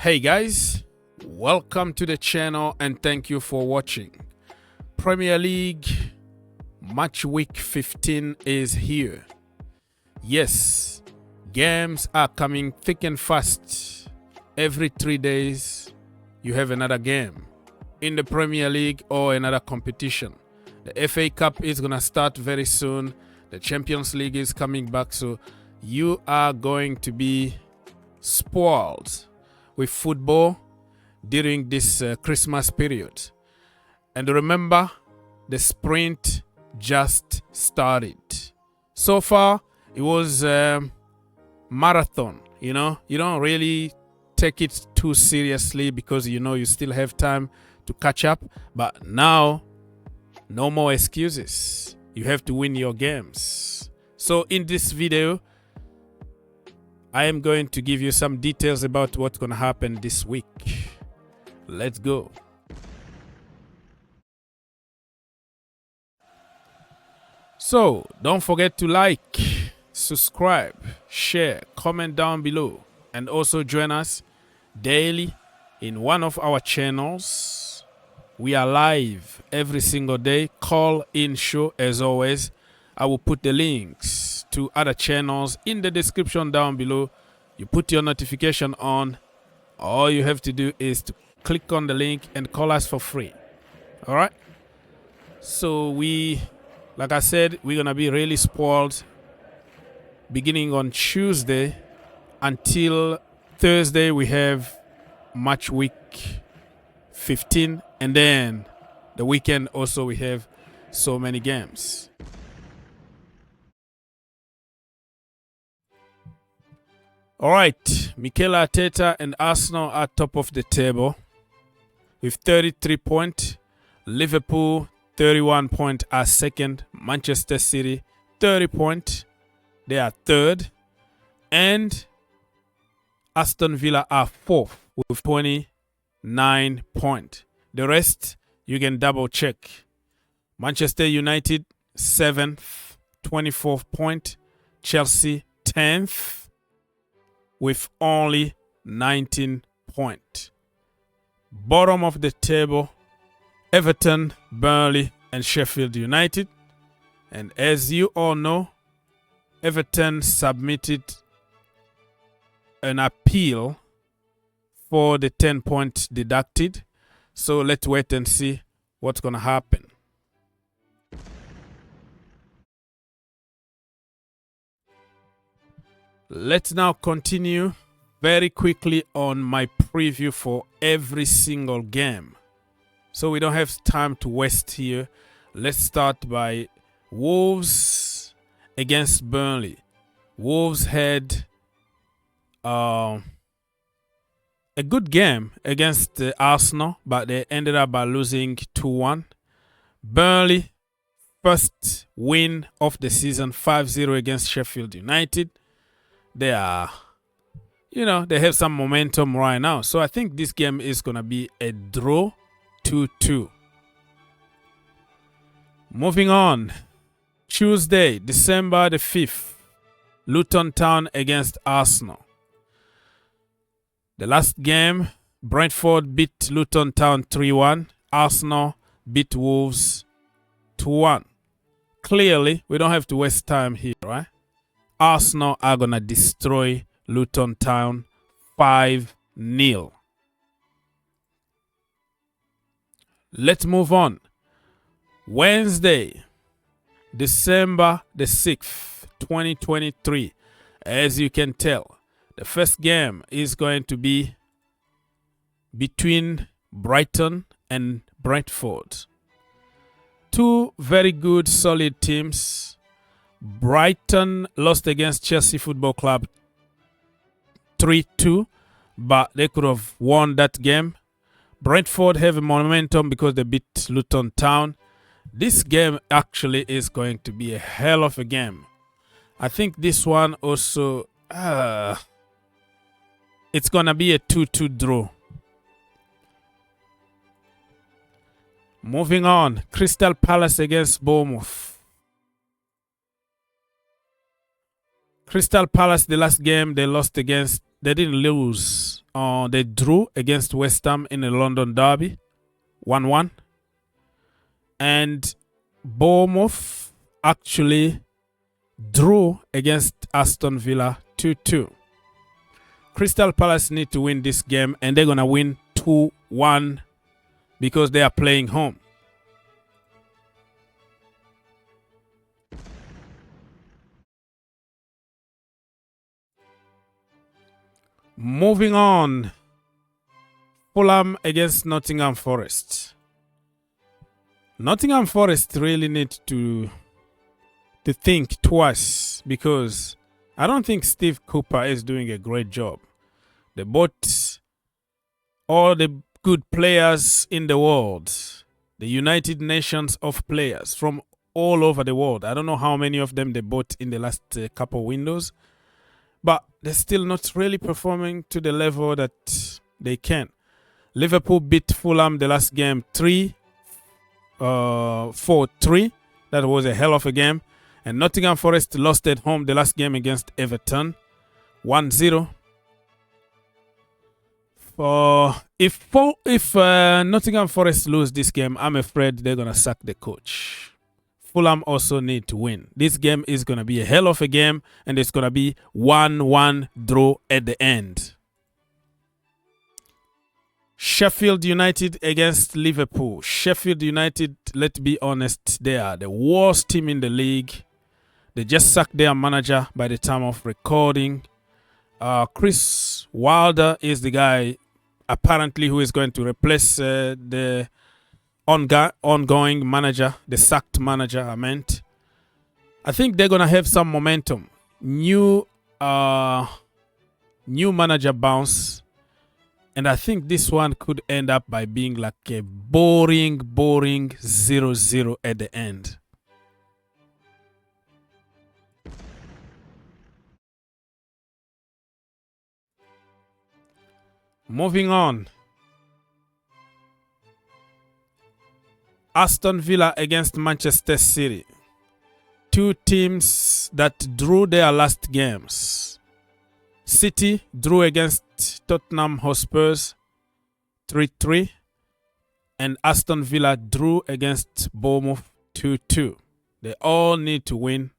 Hey guys, welcome to the channel and thank you for watching. Premier League match week 15 is here. Yes, games are coming thick and fast. Every 3 days you have another game in the Premier League or another competition. The FA Cup is gonna start very soon. The Champions League is coming back, so you are going to be spoiled with football during this Christmas period. And remember, the sprint just started. So far, it was a marathon. You don't really take it too seriously because you still have time to catch up. But now, no more excuses. You have to win your games. So in this video, I am going to give you some details about what's going to happen this week. Let's go. So, don't forget to like, subscribe, share, comment down below, and also join us daily in one of our channels. We are live every single day. Call in show as always. I will put the links to other channels in the description down below. You put your notification on. All you have to do is to click on the link and call us for free. All right. So like I said, we're going to be really spoiled beginning on Tuesday until Thursday. We have match week 15. And then the weekend also we have so many games. All right, Mikel Arteta and Arsenal are top of the table with 33 points. Liverpool, 31 points, are second. Manchester City, 30 points. They are third. And Aston Villa are fourth with 29 points. The rest, you can double check. Manchester United, 7th, 24 points. Chelsea, 10th. With only 19 points. Bottom of the table, Everton, Burnley, and Sheffield United. And as you all know, Everton submitted an appeal for the 10 points deducted. So let's wait and see what's going to happen. Let's now continue very quickly on my preview for every single game. So we don't have time to waste here. Let's start by Wolves against Burnley. Wolves had a good game against Arsenal, but they ended up by losing 2-1. Burnley, first win of the season, 5-0 against Sheffield United. They are, they have some momentum right now. So I think this game is going to be a draw, 2-2. Moving on. Tuesday, December the 5th. Luton Town against Arsenal. The last game, Brentford beat Luton Town 3-1. Arsenal beat Wolves 2-1. Clearly, we don't have to waste time here, right? Arsenal are going to destroy Luton Town 5-0. Let's move on. Wednesday, December the 6th, 2023. As you can tell, the first game is going to be between Brighton and Brentford. Two very good, solid teams. Brighton lost against Chelsea Football Club 3-2, but they could have won that game. Brentford have a momentum because they beat Luton Town. This game actually is going to be a hell of a game. I think this one also, it's going to be a 2-2 draw. Moving on, Crystal Palace against Bournemouth. Crystal Palace, the last game they lost against, they didn't lose they drew against West Ham in a London derby, 1-1. And Bournemouth actually drew against Aston Villa 2-2. Crystal Palace need to win this game, and they're going to win 2-1 because they are playing home. Moving on. Fulham against Nottingham Forest. Nottingham Forest really need to think twice because I don't think Steve Cooper is doing a great job. They bought all the good players in the world, the United Nations of players from all over the world. I don't know how many of them they bought in the last couple windows, but they're still not really performing to the level that they can. Liverpool beat Fulham the last game 4-3. That was a hell of a game. And Nottingham Forest lost at home the last game against Everton, 1-0. If Nottingham Forest lose this game, I'm afraid they're going to sack the coach. Fulham also need to win. This game is going to be a hell of a game, and it's going to be 1-1 draw at the end. Sheffield United against Liverpool. Sheffield United, let's be honest, they are the worst team in the league. They just sacked their manager by the time of recording. Chris Wilder is the guy apparently who is going to replace the ongoing manager, the sacked manager, I think they're going to have some momentum. New manager bounce. And I think this one could end up by being like a boring 0-0 at the end. Moving on. Aston Villa against Manchester City. Two teams that drew their last games. City drew against Tottenham Hotspurs 3-3. And Aston Villa drew against Bournemouth 2-2. They all need to win.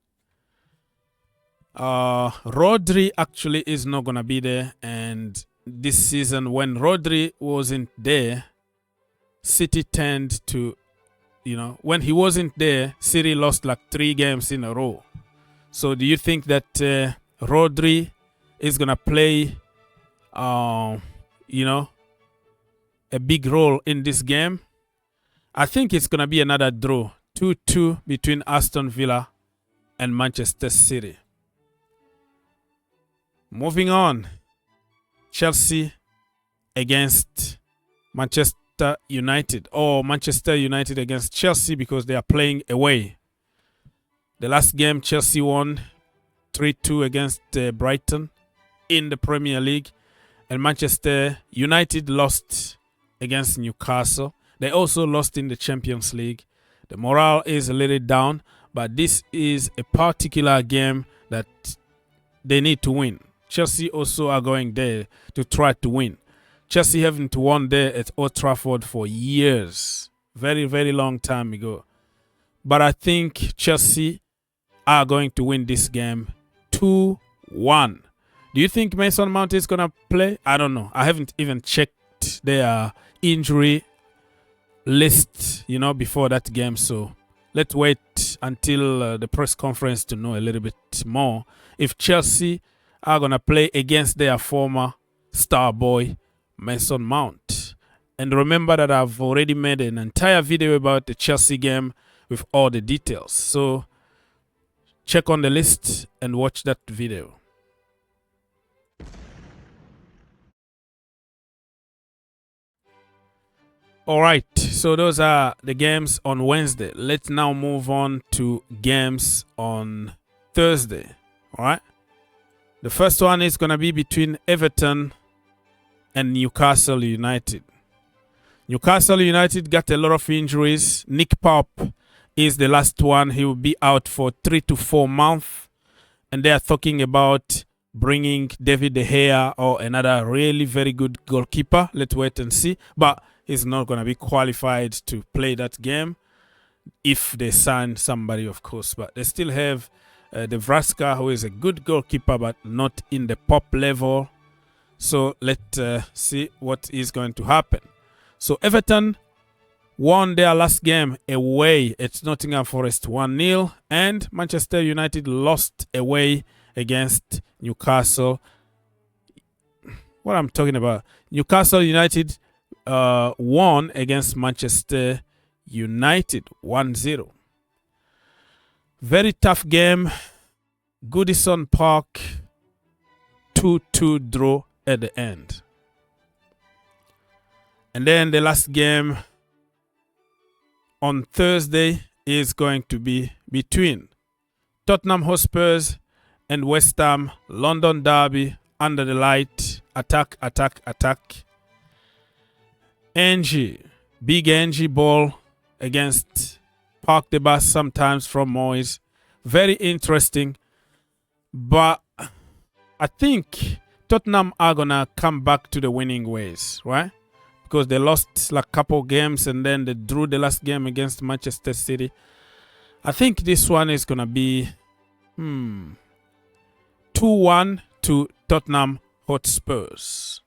Rodri actually is not going to be there. And this season, when Rodri wasn't there, City tend to, when he wasn't there, City lost like 3 games in a row. So do you think that Rodri is going to play, a big role in this game? I think it's going to be another draw. 2-2 between Aston Villa and Manchester City. Moving on. Chelsea against Manchester United. Or Manchester United against Chelsea because they are playing away. The last game, Chelsea won 3-2 against Brighton in the Premier League. And Manchester United lost against Newcastle. They also lost in the Champions League. The morale is a little down, but this is a particular game that they need to win. Chelsea also are going there to try to win. Chelsea haven't won there at Old Trafford for years. Very, very long time ago. But I think Chelsea are going to win this game 2-1. Do you think Mason Mount is going to play? I don't know. I haven't even checked their injury list, before that game. So let's wait until the press conference to know a little bit more if Chelsea are going to play against their former star boy, Mason Mount. And remember that I've already made an entire video about the Chelsea game with all the details. So check on the list and watch that video. All right, so those are the games on Wednesday. Let's now move on to games on Thursday. All right. The first one is going to be between Everton and Newcastle United. Newcastle United got a lot of injuries. Nick Pope is the last one. He will be out for 3 to 4 months. And they are talking about bringing David De Gea or another really very good goalkeeper. Let's wait and see. But he's not going to be qualified to play that game if they sign somebody, of course. But they still have De Vraska, who is a good goalkeeper, but not in the pop level. So let's see what is going to happen. So Everton won their last game away at Nottingham Forest 1-0. And Manchester United lost away against Newcastle. What I'm talking about, Newcastle United won against Manchester United 1-0. Very tough game. Goodison Park 2-2 draw at the end. And then the last game on Thursday is going to be between Tottenham Hotspurs and West Ham. London derby, under the light, attack. Angie, big Angie ball against Park the Bus, sometimes from Moyes. Very interesting. But I think Tottenham are going to come back to the winning ways, right? Because they lost like a couple games and then they drew the last game against Manchester City. I think this one is going to be 2-1 to Tottenham Hotspurs.